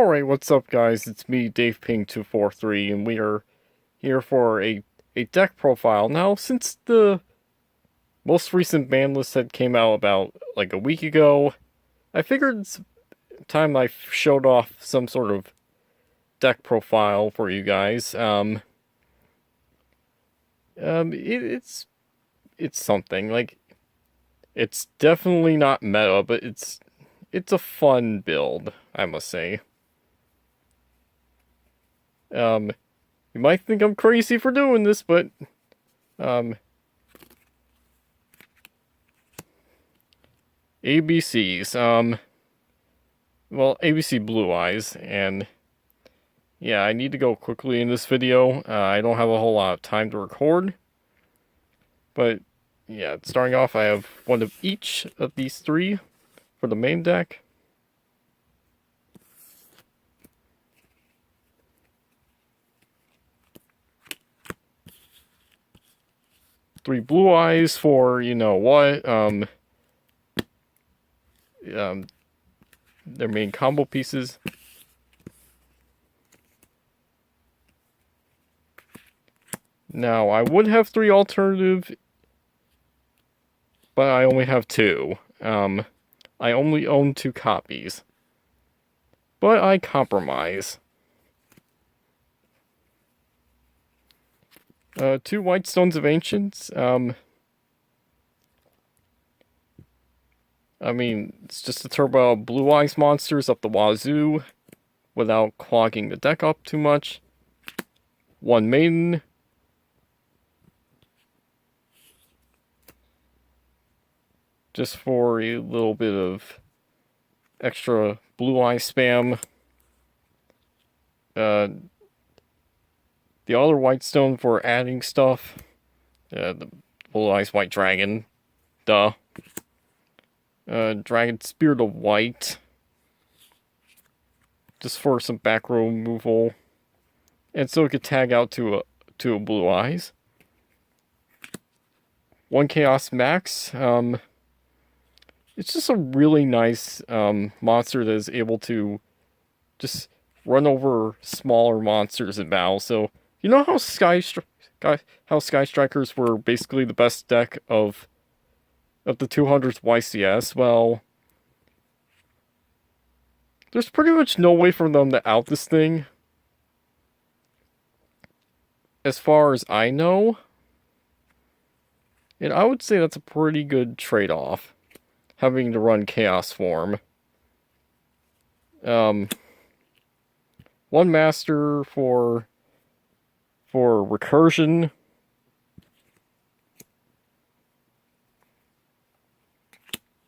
Alright, what's up guys? It's me, DavePing243, and we are here for a deck profile. Now, since the most recent ban list set came out about like a week ago, I figured it's time I showed off some sort of deck profile for you guys. It's something, like, it's definitely not meta, but it's a fun build, I must say. You might think I'm crazy for doing this, but, ABCs, well, ABC Blue Eyes, and, yeah, I need to go quickly in this video. I don't have a whole lot of time to record, but, yeah, starting off, I have one of each of these three for the main deck. Three Blue Eyes for, you know what, their main combo pieces. Now, I would have three alternative, but I only have two. I only own two copies. But I compromise. Two White Stones of Ancients. I mean, it's just a turbo Blue Eyes monsters up the wazoo without clogging the deck up too much. One Maiden. Just for a little bit of extra Blue Eye spam. The other White Stone for adding stuff. The Blue Eyes White Dragon. Duh. Dragon Spirit of White. Just for some back row removal. And so it could tag out to a Blue Eyes. One Chaos Max. It's just a really nice monster that is able to just run over smaller monsters in battle. So, you know how Sky Strikers were basically the best deck of the 200th YCS? Well, there's pretty much no way for them to out this thing, as far as I know. And I would say that's a pretty good trade-off, having to run Chaos form. One Master for recursion.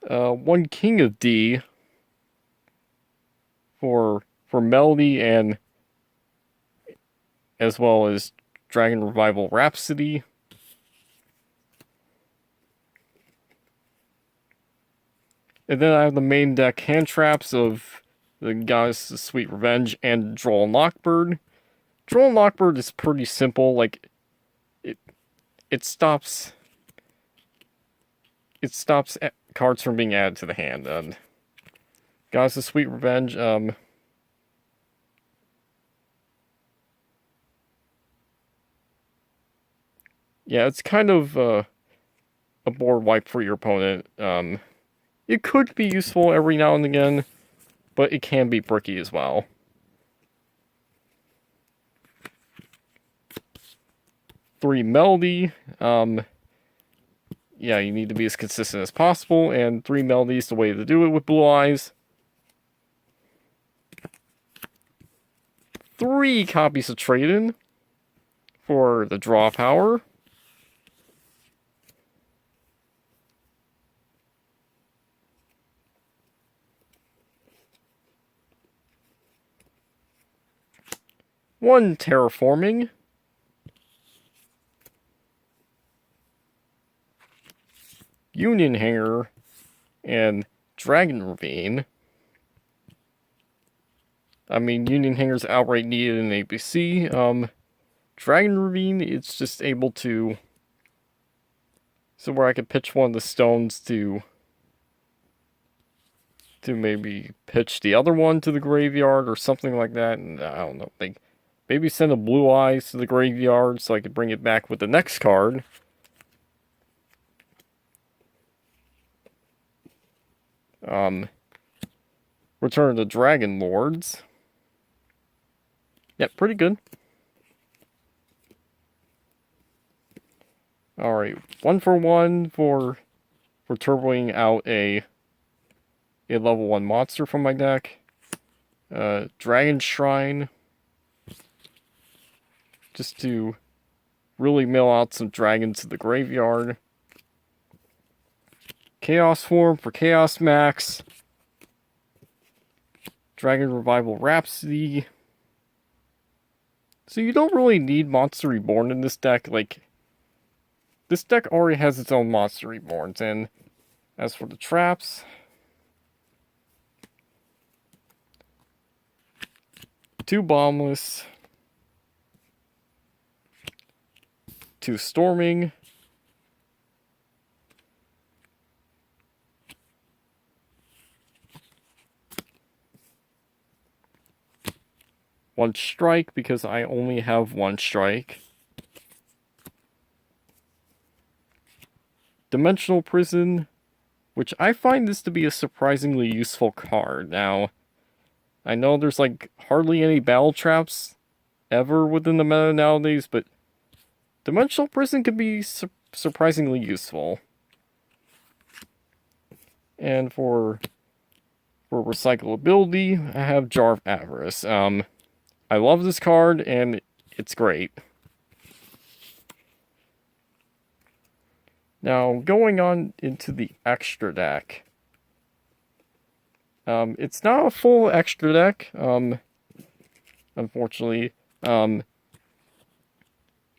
One King of D for Melody, and as well as Dragon Revival Rhapsody. And then I have the main deck hand traps of the Goddess' Sweet Revenge and Droll and Lockbird. Droll and Lockbird is pretty simple. Like, it stops cards from being added to the hand. Goddess' Sweet Revenge, yeah, it's kind of a board wipe for your opponent. It could be useful every now and again, but it can be bricky as well. Three Melody. Yeah, you need to be as consistent as possible, and three Melody is the way to do it with Blue Eyes. Three copies of Trade-In for the draw power. One Terraforming. Union Hanger and Dragon Ravine. I mean, Union Hanger's outright needed in ABC. Dragon Ravine, it's just able to... So where I could pitch one of the stones to to maybe pitch the other one to the graveyard or something like that. And I don't know, like maybe send a Blue Eyes to the graveyard so I could bring it back with the next card. Return of the Dragon Lords. Yep, pretty good. Alright, 1 for turboing out a level 1 monster from my deck. Dragon Shrine. Just to really mill out some dragons to the graveyard. Chaos Form for Chaos Max. Dragon Revival Rhapsody. So you don't really need Monster Reborn in this deck. Like, this deck already has its own Monster Reborns. And as for the traps, 2 Bombless, 2 Storming, 1 Strike, because I only have 1 Strike. Dimensional Prison, which I find this to be a surprisingly useful card. Now, I know there's like hardly any battle traps ever within the meta nowadays, but Dimensional Prison can be surprisingly useful. And for recyclability, I have Jar of Avarice. I love this card, and it's great. Now, going on into the extra deck. It's not a full extra deck, unfortunately.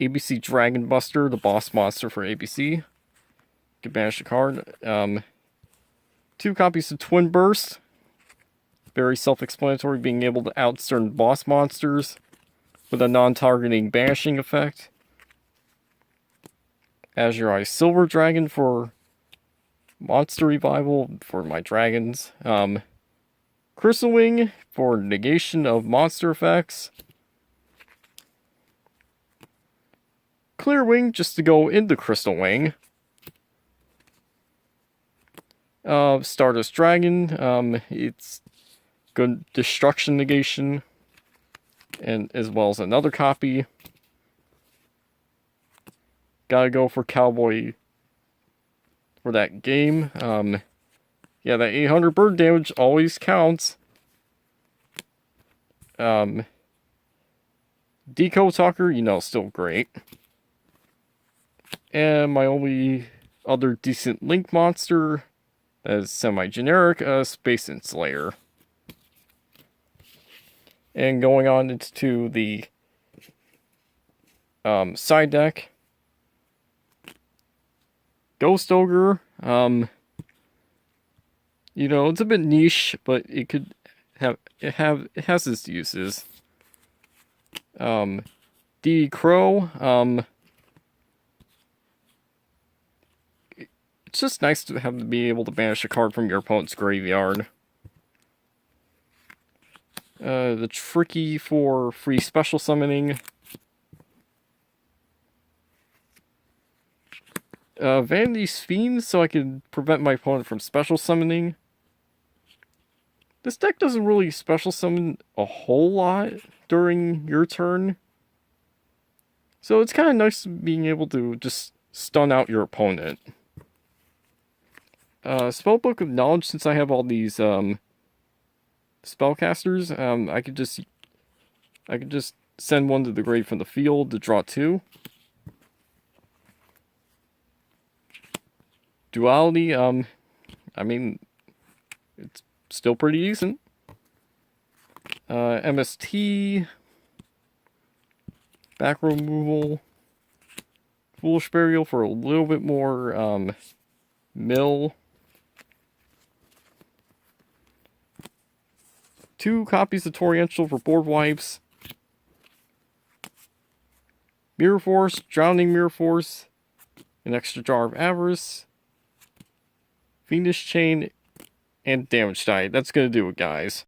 ABC Dragon Buster, the boss monster for ABC. You can banish a card. 2 copies of Twin Burst. Very self-explanatory, being able to out certain boss monsters with a non-targeting banishing effect. Azure Eye Silver Dragon for Monster Revival for my dragons. Crystal Wing for negation of monster effects. Clear Wing just to go into Crystal Wing. Stardust Dragon, it's good destruction negation, and as well as another copy. Gotta go for Cowboy for that game. Yeah, that 800 bird damage always counts. Deco Talker, you know, still great. And my only other decent Link monster is semi-generic, Space Enslayer. And going on into the side deck, Ghost Ogre. You know, it's a bit niche, but it could it has its uses. D Crow. It's just nice to have to be able to banish a card from your opponent's graveyard. The Tricky for free special summoning. Vanity's Fiend, so I can prevent my opponent from special summoning. This deck doesn't really special summon a whole lot during your turn. So it's kind of nice being able to just stun out your opponent. Spellbook of Knowledge, since I have all these spellcasters, I could just send one to the grave from the field to draw 2. Duality, I mean, it's still pretty decent. MST, back removal, Foolish Burial for a little bit more mill. 2 copies of Torrential for board wipes. Mirror Force, Drowning Mirror Force, an extra Jar of Avarice. Fiendish Chain, and damage die. That's gonna do it, guys.